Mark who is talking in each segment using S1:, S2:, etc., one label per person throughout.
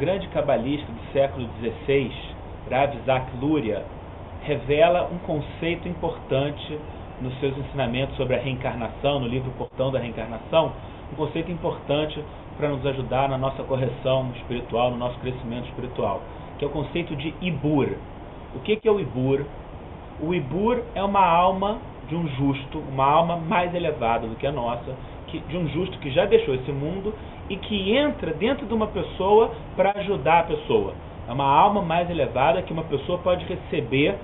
S1: grande cabalista do século XVI, Rav Isaac Luria, revela um conceito importante nos seus ensinamentos sobre a reencarnação, no livro Portão da Reencarnação, um conceito importante para nos ajudar na nossa correção espiritual, no nosso crescimento espiritual, que é o conceito de Ibur. O que é o Ibur? O Ibur é uma alma de um justo, uma alma mais elevada do que a nossa, de um justo que já deixou esse mundo e que entra dentro de uma pessoa para ajudar a pessoa. É uma alma mais elevada que uma pessoa pode receber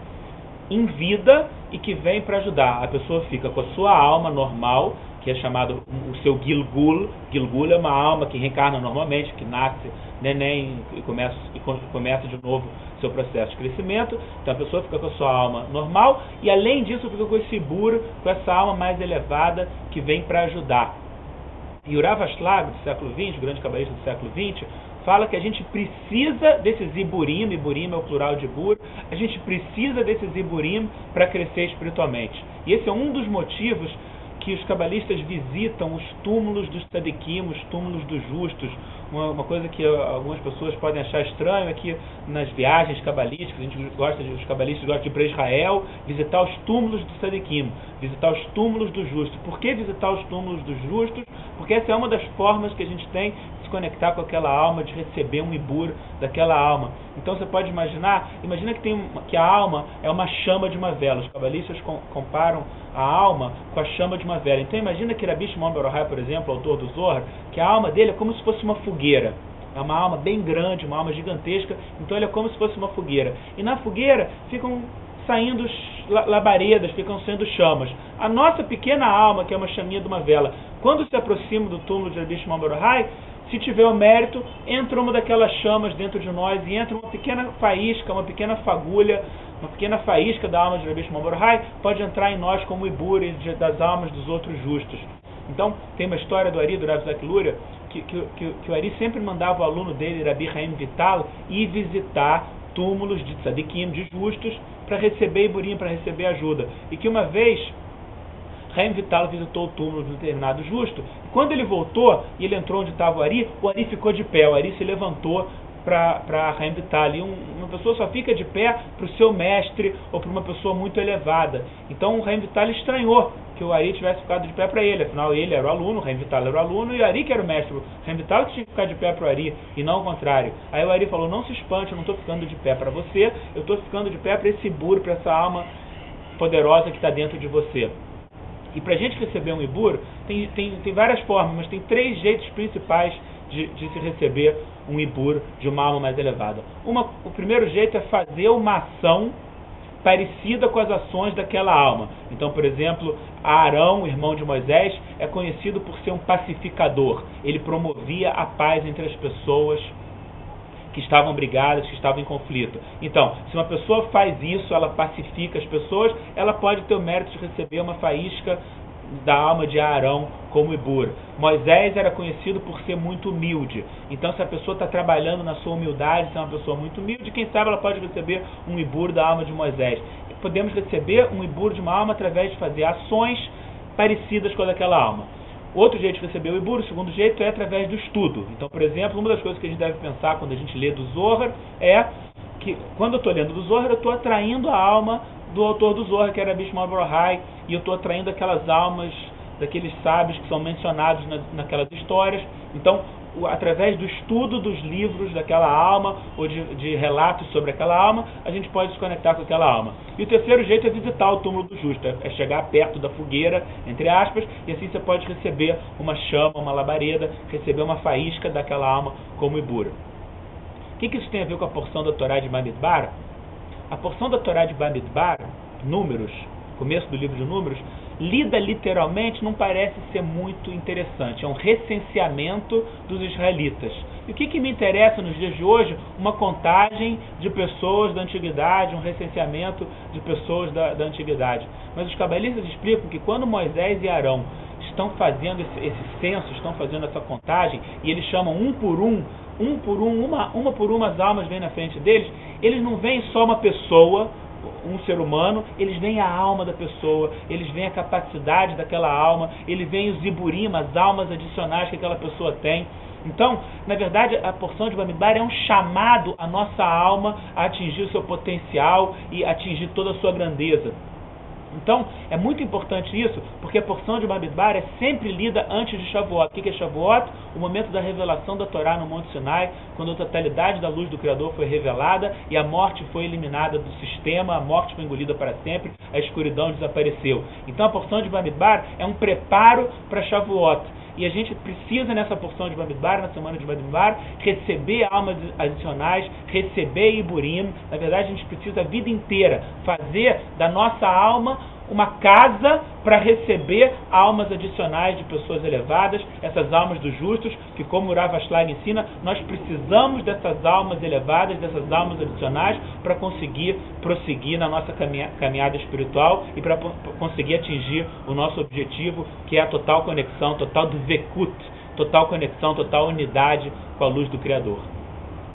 S1: em vida e que vem para ajudar. A pessoa fica com a sua alma normal, que é chamado o seu Gilgul. Gilgul é uma alma que reencarna normalmente, que nasce neném e começa de novo seu processo de crescimento. Então a pessoa fica com a sua alma normal e além disso fica com esse Ibur, com essa alma mais elevada que vem para ajudar. E o Rav Ashlag, do século XX, o grande cabalista do século XX, fala que a gente precisa desses Iburim, Iburim é o plural de Ibur, a gente precisa desses Iburim para crescer espiritualmente. E esse é um dos motivos que os cabalistas visitam os túmulos dos tzadikim, os túmulos dos justos. Uma coisa que algumas pessoas podem achar estranho é que nas viagens cabalísticas, os cabalistas gostam de ir para Israel, visitar os túmulos dos tzadikim, visitar os túmulos dos justos. Por que visitar os túmulos dos justos? Porque essa é uma das formas que a gente tem de se conectar com aquela alma, de receber um ibur daquela alma. Então você pode imagina que a alma é uma chama de uma vela. Os cabalistas comparam a alma com a chama de uma vela. Então imagina que Rabi Shimon bar Yochai, por exemplo, autor do Zohar, que a alma dele é como se fosse uma fogueira. É uma alma bem grande, uma alma gigantesca, então ele é como se fosse uma fogueira. E na fogueira ficam saindo labaredas, ficam saindo chamas. A nossa pequena alma, que é uma chaminha de uma vela, quando se aproxima do túmulo de Rabi Shimon bar Yochai, se tiver o mérito, entra uma daquelas chamas dentro de nós e entra uma pequena faísca, uma pequena fagulha, uma pequena faísca da alma de Rabi Shimon bar Yochai pode entrar em nós como ibur das almas dos outros justos. Então, tem uma história do Ari, do Rav Isaac Luria, que o Ari sempre mandava o aluno dele, Rabi Haim Vital, ir visitar túmulos de tzadikim, de justos, para receber iburim, para receber ajuda. E que uma vez, Haim Vital visitou o túmulo de um determinado justo, e quando ele voltou, e ele entrou onde estava o Ari ficou de pé, o Ari se levantou para Haim Vital. E uma pessoa só fica de pé para o seu mestre ou para uma pessoa muito elevada. Então o Haim Vital estranhou que o Ari tivesse ficado de pé para ele, afinal ele era o aluno, o Haim Vital era o aluno e o Ari que era o mestre. O Haim Vital que tinha que ficar de pé para o Ari e não o contrário. Aí o Ari falou: não se espante, eu não estou ficando de pé para você, eu estou ficando de pé para esse ibur, para essa alma poderosa que está dentro de você. E para a gente receber um ibur, tem várias formas, mas tem 3 jeitos principais de se receber um ibur de uma alma mais elevada. O primeiro jeito é fazer uma ação parecida com as ações daquela alma. Então, por exemplo, Arão, irmão de Moisés, é conhecido por ser um pacificador. Ele promovia a paz entre as pessoas que estavam brigadas, que estavam em conflito. Então, se uma pessoa faz isso, ela pacifica as pessoas, ela pode ter o mérito de receber uma faísca da alma de Arão como ibur. Moisés era conhecido por ser muito humilde. Então, se a pessoa está trabalhando na sua humildade, se é uma pessoa muito humilde, quem sabe ela pode receber um ibur da alma de Moisés. E podemos receber um ibur de uma alma através de fazer ações parecidas com a daquela alma. Outro jeito de receber o ibur, o segundo jeito, é através do estudo. Então, por exemplo, uma das coisas que a gente deve pensar quando a gente lê do Zohar é que, quando eu estou lendo do Zohar, eu estou atraindo a alma do autor do Zohar, que era Rabi Shimon bar Yochai, e eu estou atraindo aquelas almas daqueles sábios que são mencionados naquelas histórias. Então, através do estudo dos livros daquela alma, ou de relatos sobre aquela alma, a gente pode se conectar com aquela alma. E o terceiro jeito é visitar o túmulo do justo, é chegar perto da fogueira, entre aspas, e assim você pode receber uma chama, uma labareda, receber uma faísca daquela alma como ibur. O que isso tem a ver com a porção da Torá de Bamidbar? A porção da Torá de Bamidbar, Números, começo do livro de Números, lida literalmente não parece ser muito interessante. É um recenseamento dos israelitas. E o que me interessa nos dias de hoje? Uma contagem de pessoas da antiguidade, um recenseamento de pessoas da antiguidade. Mas os cabalistas explicam que quando Moisés e Arão estão fazendo esse censo, estão fazendo essa contagem, e eles chamam uma por uma as almas vêm na frente deles, eles não veem só uma pessoa, um ser humano, eles veem a alma da pessoa, eles veem a capacidade daquela alma, eles veem os iburim, as almas adicionais que aquela pessoa tem. Então, na verdade, a porção de Bamidbar é um chamado à nossa alma a atingir o seu potencial e atingir toda a sua grandeza. Então, é muito importante isso, porque a porção de Bamidbar é sempre lida antes de Shavuot. O que é Shavuot? O momento da revelação da Torá no Monte Sinai, quando a totalidade da luz do Criador foi revelada e a morte foi eliminada do sistema, a morte foi engolida para sempre, a escuridão desapareceu. Então, a porção de Bamidbar é um preparo para Shavuot. E a gente precisa, nessa porção de Bamidbar, na semana de Bamidbar, receber almas adicionais, receber Iburim. Na verdade, a gente precisa a vida inteira fazer da nossa alma uma casa para receber almas adicionais de pessoas elevadas, essas almas dos justos, que como o Rav Ashlag ensina, nós precisamos dessas almas elevadas, dessas almas adicionais, para conseguir prosseguir na nossa caminhada espiritual e para conseguir atingir o nosso objetivo, que é a total conexão, total dvekut, total conexão, total unidade com a luz do Criador.